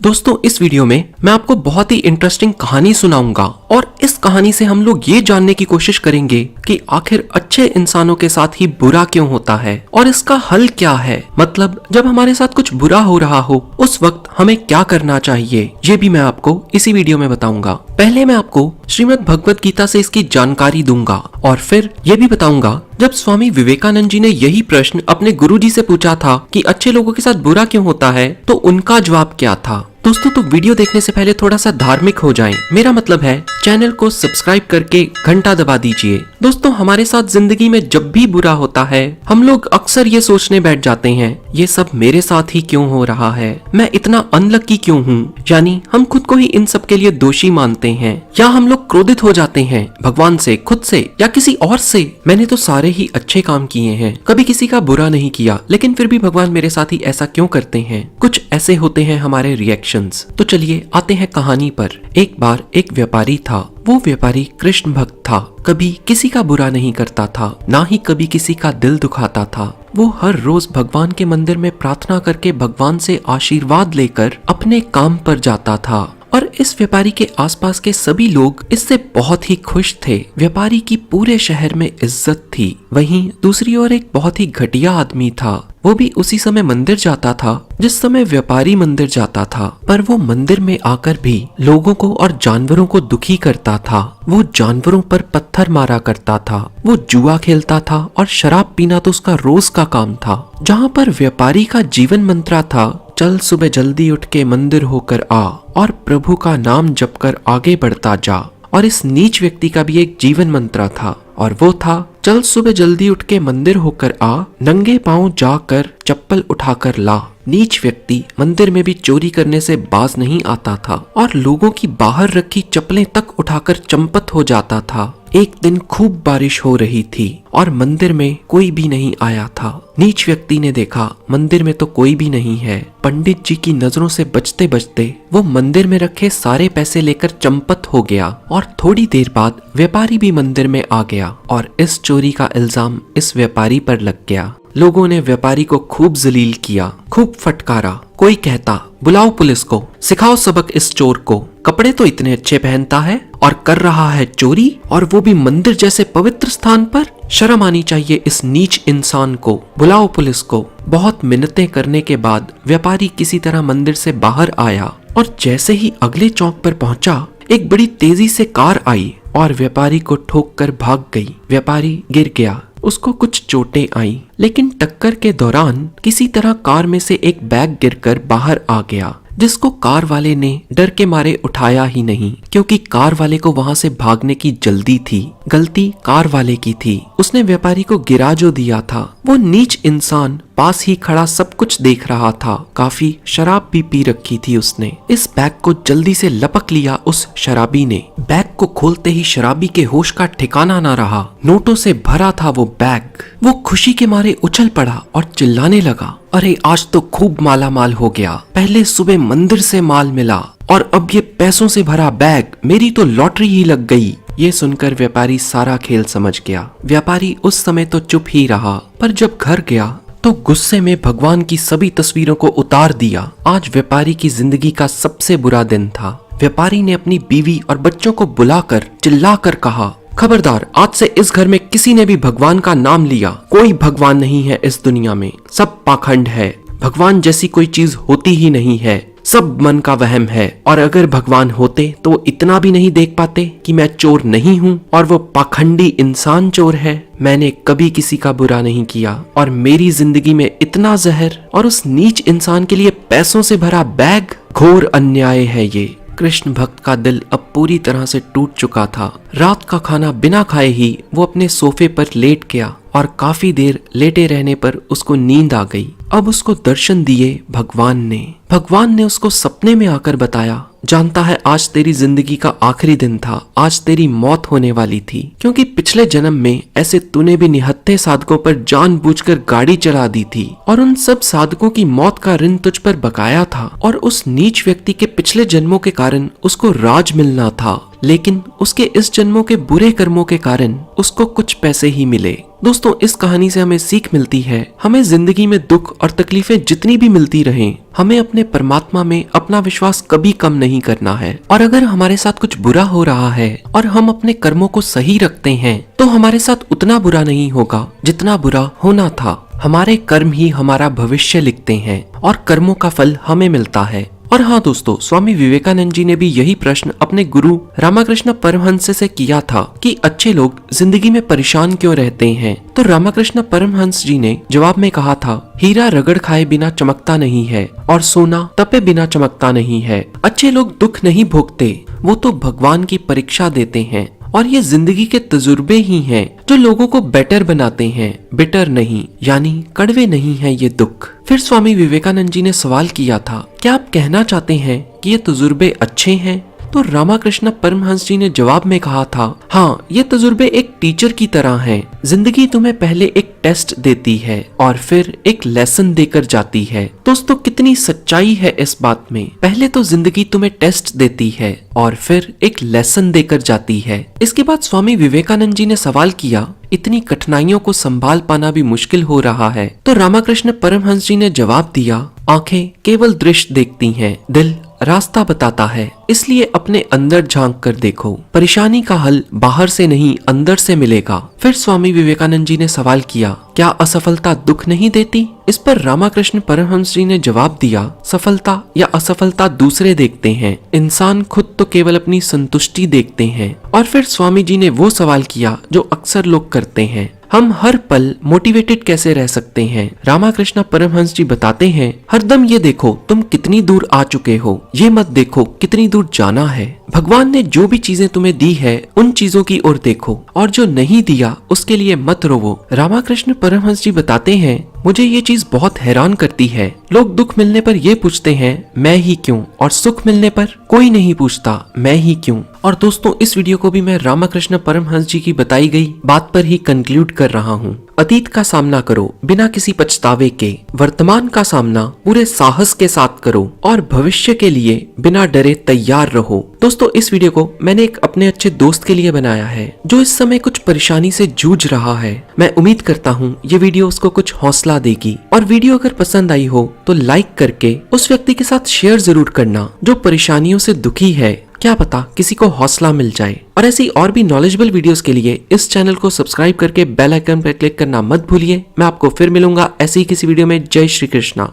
दोस्तों इस वीडियो में मैं आपको बहुत ही इंटरेस्टिंग कहानी सुनाऊंगा और इस कहानी से हम लोग ये जानने की कोशिश करेंगे कि आखिर अच्छे इंसानों के साथ ही बुरा क्यों होता है और इसका हल क्या है। मतलब जब हमारे साथ कुछ बुरा हो रहा हो उस वक्त हमें क्या करना चाहिए, ये भी मैं आपको इसी वीडियो में बताऊंगा। पहले मैं आपको श्रीमद् भगवत गीता से इसकी जानकारी दूंगा और फिर ये भी बताऊंगा जब स्वामी विवेकानंद जी ने यही प्रश्न अपने गुरुजी से पूछा था कि अच्छे लोगों के साथ बुरा क्यों होता है, तो उनका जवाब क्या था। दोस्तों तो वीडियो देखने से पहले थोड़ा सा धार्मिक हो जाएं। मेरा मतलब है चैनल को सब्सक्राइब करके घंटा दबा दीजिए। दोस्तों हमारे साथ जिंदगी में जब भी बुरा होता है हम लोग अक्सर ये सोचने बैठ जाते हैं ये सब मेरे साथ ही क्यों हो रहा है, मैं इतना अनलकी क्यों हूँ। यानी हम खुद को ही इन सब के लिए दोषी मानते हैं या हम लोग क्रोधित हो जाते हैं भगवान से, खुद से या किसी और से। मैंने तो सारे ही अच्छे काम किए हैं, कभी किसी का बुरा नहीं किया, लेकिन फिर भी भगवान मेरे साथ ही ऐसा क्यों करते हैं। कुछ ऐसे होते हैं हमारे रिएक्शंस। तो चलिए आते हैं कहानी पर। एक बार एक व्यापारी था। वो व्यापारी कृष्ण भक्त था, कभी किसी का बुरा नहीं करता था, ना ही कभी किसी का दिल दुखाता था। वो हर रोज भगवान के मंदिर में प्रार्थना करके भगवान से आशीर्वाद लेकर अपने काम पर जाता था और इस व्यापारी के आसपास के सभी लोग इससे बहुत ही खुश थे। व्यापारी की पूरे शहर में इज्जत थी। वहीं दूसरी ओर एक बहुत ही घटिया आदमी था। वो भी उसी समय मंदिर जाता था जिस समय व्यापारी मंदिर जाता था, पर वो मंदिर में आकर भी लोगों को और जानवरों को दुखी करता था। वो जानवरों पर पत्थर मारा करता था, वो जुआ खेलता था और शराब पीना तो उसका रोज का काम था। जहाँ पर व्यापारी का जीवन मंत्र था चल सुबह जल्दी उठ के मंदिर होकर आ और प्रभु का नाम जप कर आगे बढ़ता जा, और इस नीच व्यक्ति का भी एक जीवन मंत्र था और वो था चल सुबह जल्दी उठ के मंदिर होकर आ, नंगे पांव जाकर चप्पल उठाकर ला। नीच व्यक्ति मंदिर में भी चोरी करने से बाज नहीं आता था और लोगों की बाहर रखी चप्पलें तक उठाकर चंपत हो जाता था। एक दिन खूब बारिश हो रही थी और मंदिर में कोई भी नहीं आया था। नीच व्यक्ति ने देखा मंदिर में तो कोई भी नहीं है। पंडित जी की नजरों से बचते बचते वो मंदिर में रखे सारे पैसे लेकर चंपत हो गया और थोड़ी देर बाद व्यापारी भी मंदिर में आ गया और इस चोरी का इल्जाम इस व्यापारी पर लग गया। लोगों ने व्यापारी को खूब जलील किया, खूब फटकारा। कोई कहता बुलाओ पुलिस को, सिखाओ सबक इस चोर को, कपड़े तो इतने अच्छे पहनता है और कर रहा है चोरी, और वो भी मंदिर जैसे पवित्र स्थान पर। शर्म आनी चाहिए इस नीच इंसान को, बुलाओ पुलिस को। बहुत मिन्नतें करने के बाद व्यापारी किसी तरह मंदिर से बाहर आया और जैसे ही अगले चौक पर पहुंचा एक बड़ी तेजी से कार आई और व्यापारी को ठोक कर भाग गई। व्यापारी गिर गया, उसको कुछ चोटें आई, लेकिन टक्कर के दौरान किसी तरह कार में से एक बैग गिरकर बाहर आ गया, जिसको कार वाले ने डर के मारे उठाया ही नहीं, क्योंकि कार वाले को वहां से भागने की जल्दी थी। गलती कार वाले की थी, उसने व्यापारी को गिरा जो दिया था। वो नीच इंसान पास ही खड़ा सब कुछ देख रहा था। काफी शराब भी पी रखी थी उसने। इस बैग को जल्दी से लपक लिया उस शराबी ने। बैग को खोलते ही शराबी के होश का ठिकाना ना रहा। नोटों से भरा था वो बैग। वो खुशी के मारे उछल पड़ा और चिल्लाने लगा, अरे आज तो खूब माला माल हो गया। पहले सुबह मंदिर से माल मिला और अब ये पैसों से भरा बैग, मेरी तो लॉटरी ही लग गई। ये सुनकर व्यापारी सारा खेल समझ गया। व्यापारी उस समय तो चुप ही रहा, पर जब घर गया तो गुस्से में भगवान की सभी तस्वीरों को उतार दिया। आज व्यापारी की जिंदगी का सबसे बुरा दिन था। व्यापारी ने अपनी बीवी और बच्चों को बुलाकर चिल्लाकर कहा, खबरदार, आज से इस घर में किसी ने भी भगवान का नाम लिया, कोई भगवान नहीं है इस दुनिया में, सब पाखंड है। भगवान जैसी कोई चीज होती ही नहीं है, सब मन का वहम है। और अगर भगवान होते तो वो इतना भी नहीं देख पाते कि मैं चोर नहीं हूँ और वो पाखंडी इंसान चोर है। मैंने कभी किसी का बुरा नहीं किया और मेरी जिंदगी में इतना जहर और उस नीच इंसान के लिए पैसों से भरा बैग, घोर अन्याय है ये। कृष्ण भक्त का दिल अब पूरी तरह से टूट चुका था। रात का खाना बिना खाए ही वो अपने सोफे पर लेट गया और काफी देर लेटे रहने पर उसको नींद आ गई। अब उसको दर्शन दिए भगवान ने। भगवान ने उसको सपने में आकर बताया, जानता है आज तेरी जिंदगी का आखिरी दिन था, आज तेरी मौत होने वाली थी, क्योंकि पिछले जन्म में ऐसे तूने भी निहत्थे साधकों पर जानबूझकर गाड़ी चला दी थी और उन सब साधकों की मौत का ऋण तुझ पर बकाया था और उस नीच व्यक्ति के पिछले जन्मों के कारण उसको राज मिलना था। लेकिन उसके इस जन्मों के बुरे कर्मों के कारण उसको कुछ पैसे ही मिले। दोस्तों, इस कहानी से हमें सीख मिलती है, हमें जिंदगी में दुख और तकलीफें जितनी भी मिलती रहें, हमें अपने परमात्मा में अपना विश्वास कभी कम नहीं करना है। और अगर हमारे साथ कुछ बुरा हो रहा है और हम अपने कर्मों को सही रखते हैं तो हमारे साथ उतना बुरा नहीं होगा जितना बुरा होना था। हमारे कर्म ही हमारा भविष्य लिखते हैं और कर्मों का फल हमें मिलता है। और हाँ दोस्तों, स्वामी विवेकानंद जी ने भी यही प्रश्न अपने गुरु रामकृष्ण परमहंस से किया था कि अच्छे लोग जिंदगी में परेशान क्यों रहते हैं। तो रामकृष्ण परमहंस जी ने जवाब में कहा था, हीरा रगड़ खाए बिना चमकता नहीं है और सोना तपे बिना चमकता नहीं है। अच्छे लोग दुख नहीं भोगते, वो तो भगवान की परीक्षा देते हैं। और ये जिंदगी के तजुर्बे ही हैं जो लोगों को बेटर बनाते हैं, बिटर नहीं, यानी कड़वे नहीं है ये दुख। फिर स्वामी विवेकानंद जी ने सवाल किया था, क्या आप कहना चाहते हैं कि ये तजुर्बे अच्छे हैं? तो रामकृष्ण परमहंस जी ने जवाब में कहा था, हाँ, ये तजुर्बे एक टीचर की तरह हैं। जिंदगी तुम्हें पहले एक टेस्ट देती है और फिर एक लेसन देकर जाती है। दोस्तों, कितनी सच्चाई है इस बात में। पहले तो जिंदगी तुम्हें टेस्ट देती है और फिर एक लेसन देकर जाती है। इसके बाद स्वामी विवेकानंद जी ने सवाल किया, इतनी कठिनाइयों को संभाल पाना भी मुश्किल हो रहा है। तो रामकृष्ण परमहंस जी ने जवाब दिया, आंखें केवल दृश्य देखती हैं, दिल रास्ता बताता है, इसलिए अपने अंदर झांक कर देखो। परेशानी का हल बाहर से नहीं अंदर से मिलेगा। फिर स्वामी विवेकानंद जी ने सवाल किया, क्या असफलता दुख नहीं देती? इस पर रामकृष्ण परमहंस जी ने जवाब दिया, सफलता या असफलता दूसरे देखते हैं, इंसान खुद तो केवल अपनी संतुष्टि देखते हैं। और फिर स्वामी जी ने वो सवाल किया जो अक्सर लोग करते हैं, हम हर पल मोटिवेटेड कैसे रह सकते हैं? रामकृष्ण परमहंस जी बताते हैं, हरदम ये देखो तुम कितनी दूर आ चुके हो, ये मत देखो कितनी दूर जाना है। भगवान ने जो भी चीजें तुम्हें दी है उन चीजों की ओर देखो और जो नहीं दिया उसके लिए मत रोवो। रामकृष्ण परमहंस जी बताते हैं, मुझे ये चीज बहुत हैरान करती है, लोग दुख मिलने पर ये पूछते हैं मैं ही क्यों, और सुख मिलने पर कोई नहीं पूछता मैं ही क्यों। और दोस्तों, इस वीडियो को भी मैं रामकृष्ण परमहंस जी की बताई गई बात पर ही कंक्लूड कर रहा हूँ। अतीत का सामना करो बिना किसी पछतावे के, वर्तमान का सामना पूरे साहस के साथ करो और भविष्य के लिए बिना डरे तैयार रहो। दोस्तों, इस वीडियो को मैंने एक अपने अच्छे दोस्त के लिए बनाया है जो इस समय कुछ परेशानी से जूझ रहा है। मैं उम्मीद करता हूँ ये वीडियो उसको कुछ हौसला देगी। और वीडियो अगर पसंद आई हो तो लाइक करके उस व्यक्ति के साथ शेयर जरूर करना जो परेशानियों से दुखी है। क्या पता किसी को हौसला मिल जाए। और ऐसी और भी नॉलेजेबल वीडियोस के लिए इस चैनल को सब्सक्राइब करके बेल आइकन पर क्लिक करना मत भूलिए। मैं आपको फिर मिलूंगा ऐसी ही किसी वीडियो में। जय श्री कृष्णा।